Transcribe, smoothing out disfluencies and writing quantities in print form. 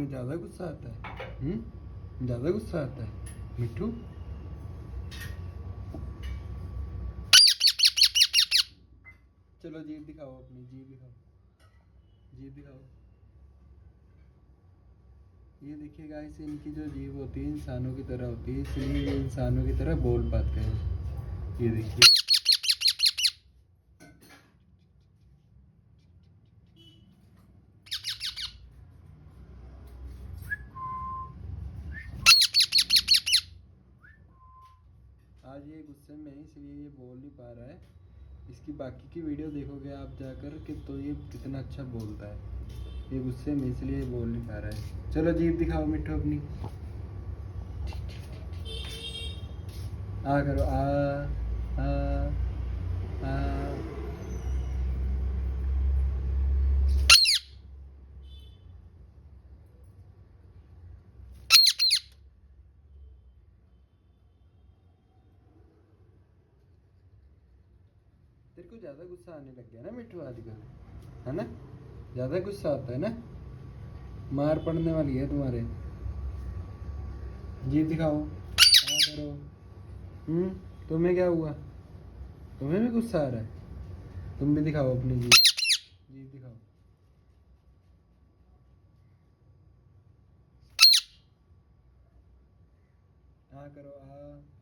तुम्हें ज़्यादा गुस्सा आता है? ज़्यादा गुस्सा आता है मिट्ठू? चलो जीभ दिखाओ, अपनी जीभ दिखाओ, जीभ दिखाओ। ये देखिए गाइस, इनकी जो जीभ होती है इंसानों की तरह होती है, इसलिए ये इंसानों की तरह बोल पाते हैं। ये देखिए, आज ये गुस्से में है इसलिए ये बोल नहीं पा रहा है। इसकी बाकी की वीडियो देखोगे आप जाकर कि तो ये कितना अच्छा बोलता है। ये गुस्से में इसलिए बोल नहीं पा रहा है। चलो जीभ दिखाओ मिट्ठू अपनी। आ करो, आ आ। तेरे को ज़्यादा गुस्सा आने लग गया ना मिट्ठू आजकल, है ना? ज़्यादा गुस्सा आता है ना? मार पड़ने वाली है तुम्हारे। जीभ दिखाओ, आ करो। तुम्हें क्या हुआ? तुम्हें भी गुस्सा आ रहा है? तुम भी दिखाओ अपनी जीभ, जीभ दिखाओ। आ करो, आ।